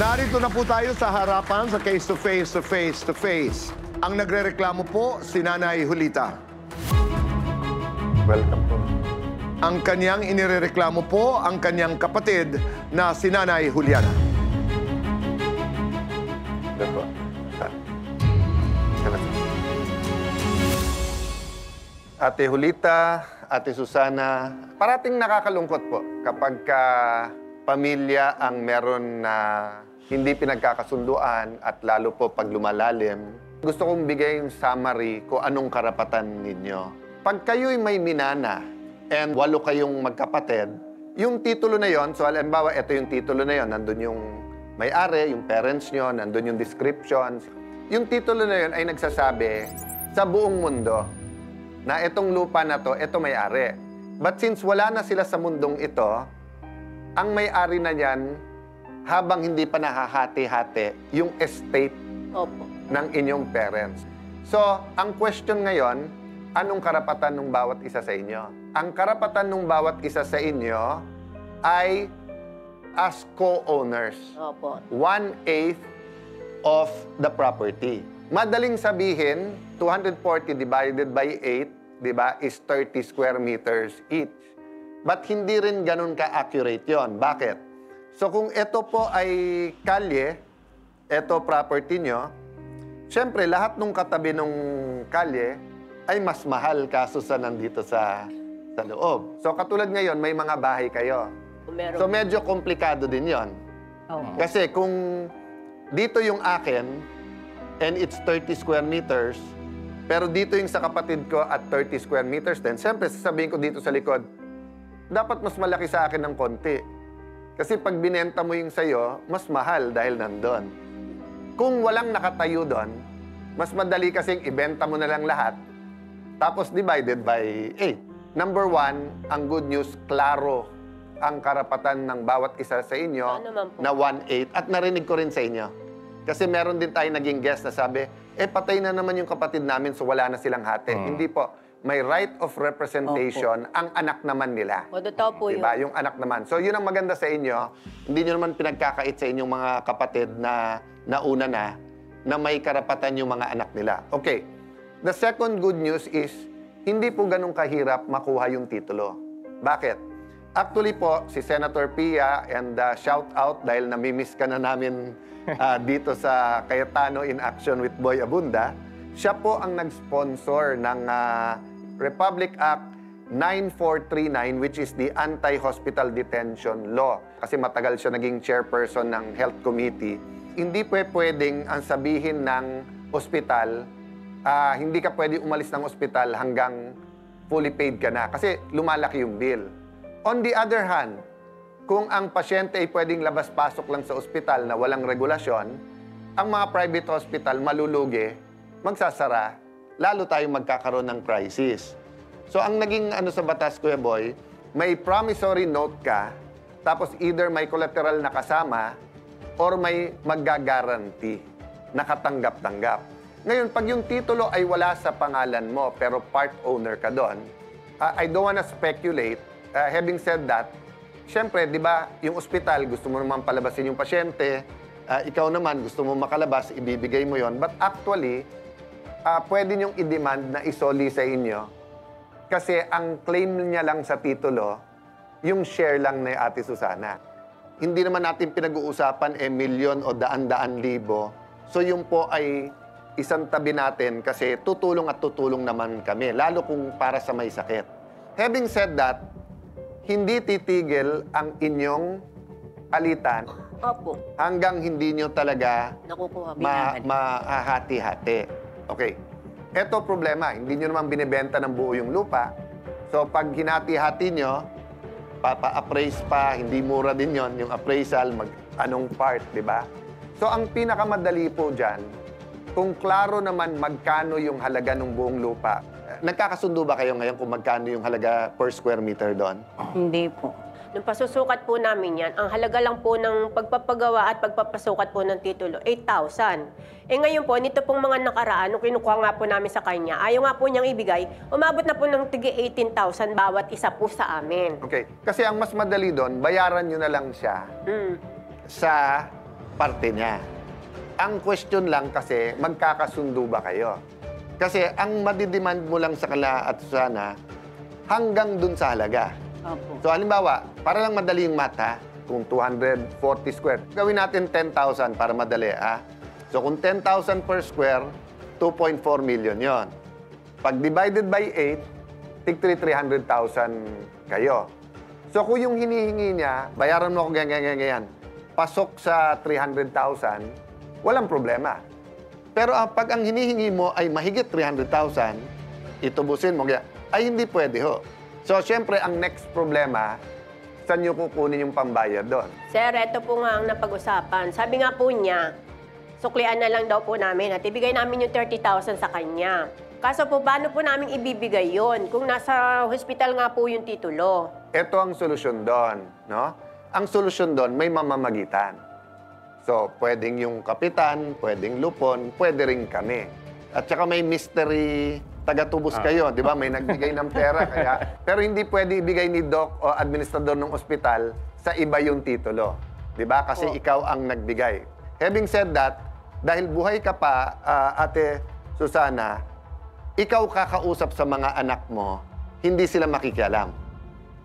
Narito na po tayo sa harapan sa face-to-face. Ang nagrereklamo po, si Nanay Julita. Welcome po. Ang kanyang inirereklamo po, ang kanyang kapatid na si Nanay Juliana. Ito po. Ate Julita, Ate Susana, parating nakakalungkot po kapag pamilya ang meron na hindi pinagkakasunduan at lalo po pag lumalalim. Gusto kong bigay yung summary kung anong karapatan ninyo. Pag kayo'y may minana and 8 kayong magkapatid, yung titulo na yon, so halimbawa ito yung titulo na yon, nandun yung may-ari, yung parents nyo, nandun yung descriptions. Yung titulo na yon ay nagsasabi sa buong mundo na itong lupa na to, ito may-ari. But since wala na sila sa mundong ito, ang may-ari na yan, habang hindi pa nahahati-hati, yung estate ng inyong parents. So, ang question ngayon, anong karapatan ng bawat isa sa inyo? Ang karapatan ng bawat isa sa inyo ay as co-owners. 1/8 of the property. Madaling sabihin, 240 divided by 8, di ba, is 30 square meters each. But hindi rin ganun ka-accurate yon. Bakit? So kung ito po ay kalye, ito property nyo, syempre lahat ng katabi ng kalye ay mas mahal kaso sa nandito sa loob. So katulad ngayon, may mga bahay kayo. So medyo komplikado din yon. Kasi kung dito yung akin, and it's 30 square meters, pero dito yung sa kapatid ko at 30 square meters din, siyempre sasabihin ko dito sa likod, dapat mas malaki sa akin ng konti. Kasi pag binenta mo yung sayo, mas mahal dahil nandun. Kung walang nakatayo doon, mas madali kasing ibenta mo na lang lahat, tapos divided by 8. Number 1, ang good news, klaro ang karapatan ng bawat isa sa inyo na 1/8. At narinig ko rin sa inyo. Kasi meron din tayo naging guest na sabi, patay na naman yung kapatid namin so wala na silang hati. Hindi po. May right of representation ang anak naman nila. Totoo po diba? Yung anak naman. So yun ang maganda sa inyo. Hindi nyo naman pinagkakait sa inyong mga kapatid na nauna na may karapatan yung mga anak nila. Okay. The second good news is, hindi po ganun kahirap makuha yung titulo. Bakit? Actually po, si Senator Pia, and shout out dahil namimiss ka na namin dito sa Cayetano in Action with Boy Abunda, siya po ang nag-sponsor ng Republic Act 9439, which is the Anti-Hospital Detention Law. Kasi matagal siya naging chairperson ng Health Committee. Hindi pwedeng ang sabihin ng ospital, hindi ka pwede umalis ng ospital hanggang fully paid ka na. Kasi lumalaki yung bill. On the other hand, kung ang pasyente ay pwedeng labas-pasok lang sa ospital na walang regulasyon, ang mga private hospital malulugi, magsasara, lalo tayong magkakaroon ng crisis. So ang naging sa batas, Kuya Boy, may promissory note ka, tapos either may collateral na kasama or may magga-guarantee, nakatanggap-tanggap. Ngayon, pag yung titulo ay wala sa pangalan mo pero part owner ka doon, I don't wanna speculate. Having said that, syempre, di ba, yung ospital, gusto mo naman palabasin yung pasyente, ikaw naman, gusto mo makalabas, ibibigay mo yon. But actually, pwede niyong i-demand na isoli sa inyo kasi ang claim niya lang sa titulo, yung share lang ni Ate Susana. Hindi naman natin pinag-uusapan milyon o daan-daan libo. So yung po ay isang tabi natin kasi tutulong at tutulong naman kami, lalo kung para sa may sakit. Having said that, hindi titigil ang inyong alitan hanggang hindi nyo talaga mahahati-hati. Okay. Ito problema. Hindi nyo naman binibenta ng buo yung lupa. So, pag hinati-hati nyo, papa-appraise pa, hindi mura din yon yung appraisal, anong part, di ba? So, ang pinakamadali po dyan, kung klaro naman magkano yung halaga ng buong lupa, nagkakasundo ba kayo ngayon kung magkano yung halaga per square meter doon? Hindi po. Nung pasusukat po namin yan, ang halaga lang po ng pagpapagawa at pagpapasukat po ng titulo, 8,000. Ngayon po, nito pong mga nakaraan, nung kinukuha nga po namin sa kanya, ayaw nga po niyang ibigay, umabot na po ng tigi 18,000 bawat isa po sa amin. Okay. Kasi ang mas madali doon, bayaran nyo na lang siya sa parte niya. Ang question lang kasi, magkakasundo ba kayo? Kasi ang madidemand mo lang sa kala at Susana, hanggang dun sa halaga. Opo. So halimbawa, para lang madali yung math ha, kung 240 square, gawin natin 10,000 para madali ha. So kung 10,000 per square, 2.4 million yon. Pag divided by 8, tig 300,000 kayo. So kung yung hinihingi niya, bayaran mo ako ganyan, pasok sa 300,000, walang problema. Pero pag ang hinihingi mo ay mahigit 300,000, itubusin mo, ay hindi pwede ho. So syempre, ang next problema, saan nyo kukunin yung pambayad doon? Sir, ito po nga ang napag-usapan. Sabi nga po niya, suklian na lang daw po namin at ibigay namin yung 30,000 sa kanya. Kaso po, paano po namin ibibigay yon kung nasa hospital nga po yung titulo? Ito ang solusyon doon, no? Ang solusyon doon, may mamamagitan. So, pwedeng yung kapitan, pwedeng lupon, pwede rin kami. At saka may mystery taga-tubos kayo, di ba? May nagbigay ng pera, kaya... Pero hindi pwede ibigay ni Doc o administrador ng ospital sa iba yung titulo. Di ba? Kasi ikaw ang nagbigay. Having said that, dahil buhay ka pa, Ate Susana, ikaw kakausap sa mga anak mo, hindi sila makikialam.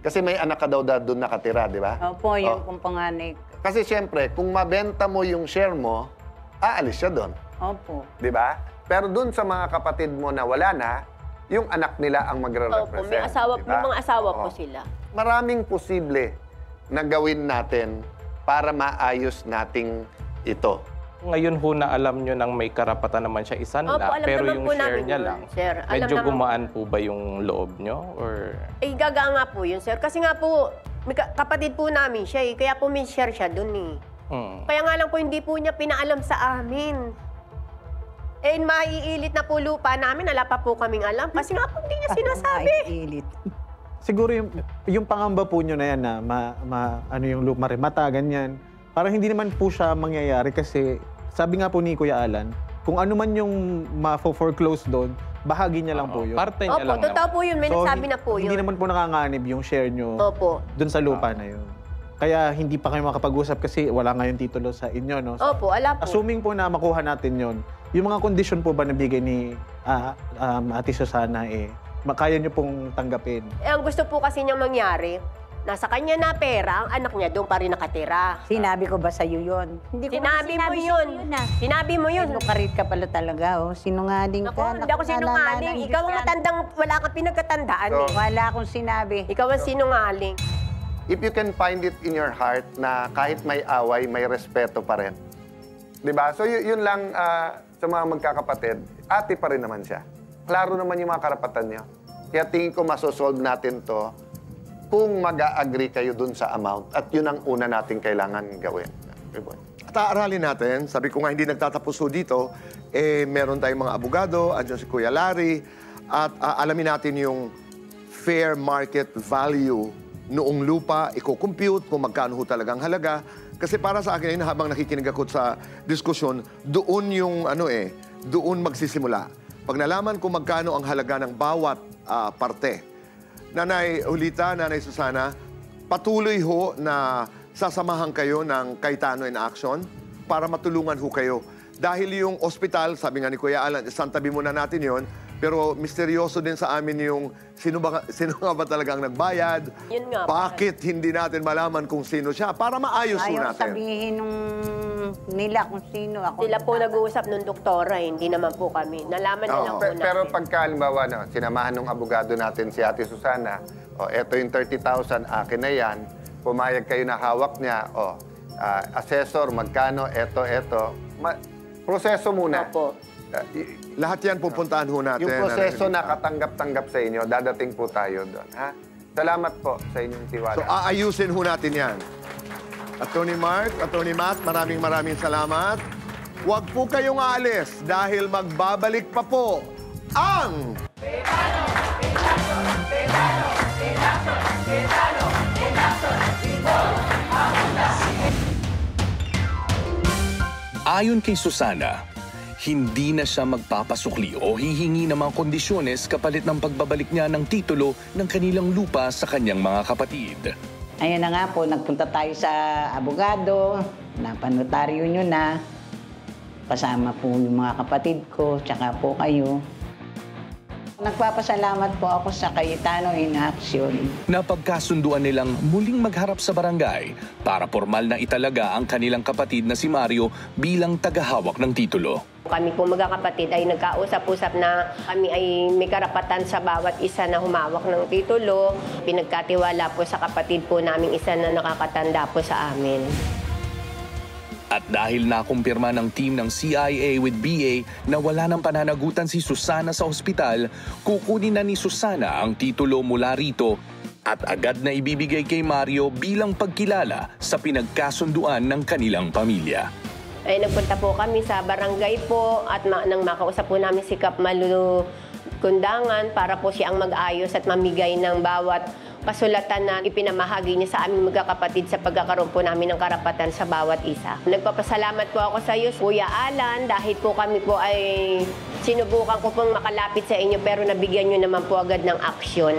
Kasi may anak ka daw doon nakatira, di ba? Opo, yung kung panganay. Kasi siyempre, kung mabenta mo yung share mo, aalis siya doon. Opo. Di ba? Pero doon sa mga kapatid mo na wala na, yung anak nila ang magre-represent. Opo, may asawa, di ba? may mga asawa po Oo. sila. Maraming posible na gawin natin para maayos nating ito. Ngayon ho na alam nyo nang may karapatan naman siya isanla, Opo, alam pero naman yung po share namin niya yun, lang, sir. Alam medyo naman- gumaan po ba yung loob nyo? Or... Eh, gaga nga po yun, sir. Kasi nga po, may kapatid po namin siya eh. Kaya po may share siya dun eh. Kaya nga lang po hindi po niya pinaalam sa amin. Eh, maiilit na po lupa namin, wala pa po kaming alam. Kasi nga po hindi niya sinasabi. Ilit. Siguro yung pangamba po nyo na yan na ano yung marimata, ganyan. Parang hindi naman po siya mangyayari kasi sabi nga po ni Kuya Alan, kung ano man yung ma-foreclose doon, bahagi niya lang po yun. Parte niya Opo, lang totoo naman. po yun. May nagsabi na po yun. Hindi naman po nakanganib yung share nyo Opo. doon sa lupa na yun. Kaya hindi pa kayo makapag-usap kasi wala nga yung titulo sa inyo, no? Opo, ala po. Assuming po na makuha natin yon, yung mga kondisyon po ba nabigay ni Ate Susana, kaya nyo pong tanggapin? Eh, ang gusto po kasi niyang mangyari, nasa kanya na pera, ang anak niya doon pa rin nakatira. Sinabi ko ba sa'yo yun? Hindi ko Sinabi mo sa'yo yun. ah. Sinabi mo yun. Lukarit ka pala talaga, oh. Sinungaling Ako, ka. hindi ako sinungaling. Ikaw ang matandang, wala kang pinagkatandaan So, eh. Wala akong sinabi. Ikaw ang sinungaling. If you can find it in your heart na kahit may away, may respeto pa rin. Di ba? So yun lang sa mga magkakapatid, ate pa rin naman siya. Klaro naman yung mga karapatan niyo. Kaya tingin ko masosolve natin to kung mag-a-agree kayo dun sa amount at yun ang una natin kailangan gawin. Okay, boy. At aaralin natin, sabi ko nga hindi nagtatapos ho dito, meron tayong mga abogado, andyan si Kuya Larry, at alamin natin yung fair market value noong lupa, i-compute kung magkano ho talagang halaga. Kasi para sa akin, habang nakikinig ako sa diskusyon, doon yung doon magsisimula. Pag nalaman kung magkano ang halaga ng bawat parte. Nanay Julita, Nanay Susana, patuloy ho na sasamahan kayo ng Cayetano in Action para matulungan ho kayo. Dahil yung ospital, sabi nga ni Kuya Alan, isantabi muna natin yon. Pero misteryoso din sa amin yung sino nga ba talagang nagbayad. Yun nga. Bakit hindi natin malaman kung sino siya para maayos ho Ayaw natin. sabihin nung nila kung sino ako. Sila po nag-uusap nung doktora, hindi naman po kami. Nalaman na lang po namin. Pero pagka, halimbawa, sinamahan ng abogado natin si Ate Susana, eto yung 30,000, akin na yan, pumayag kayo na hawak niya, assessor, magkano, eto. Proseso muna. Opo. Lahat yan pupuntahan ho natin. Yung proseso Nanay na Julita. katanggap-tanggap sa inyo, dadating po tayo doon. Ha? Salamat po sa inyong tiwala. So aayusin ho natin yan. Attorney Mark, Attorney Matt, maraming salamat. Huwag po kayong aalis dahil magbabalik pa po ang... Ayon kay Susana, hindi na siya magpapasukli o hihingi ng mga kondisyones kapalit ng pagbabalik niya ng titulo ng kanilang lupa sa kanyang mga kapatid. Ayun na nga po, nagpunta tayo sa abogado. napanotaryo nyo na. Kasama po yung mga kapatid ko, tsaka po kayo. Nagpapasalamat po ako sa Cayetano in Action. Napagkasunduan nilang muling magharap sa barangay para formal na italaga ang kanilang kapatid na si Mario bilang tagahawak ng titulo. Kami po magkakapatid ay nagkausap-usap na kami ay may karapatan sa bawat isa na humawak ng titulo. Pinagkatiwala po sa kapatid po namin isa na nakakatanda po sa amin. At dahil nakumpirma ng team ng CIA with BA na wala ng pananagutan si Susana sa ospital, kukunin na ni Susana ang titulo mula rito at agad na ibibigay kay Mario bilang pagkilala sa pinagkasunduan ng kanilang pamilya. Ay nagpunta po kami sa barangay po at nang makausap po namin si Kap Malu Kundangan para po siyang mag-ayos at mamigay ng bawat kasulatan na ipinamahagi niya sa aming magkakapatid sa pagkakaroon po namin ng karapatan sa bawat isa. Nagpapasalamat po ako sa iyo, Kuya Alan, dahil po kami po ay sinubukan ko pong makalapit sa inyo pero nabigyan niyo naman po agad ng aksyon.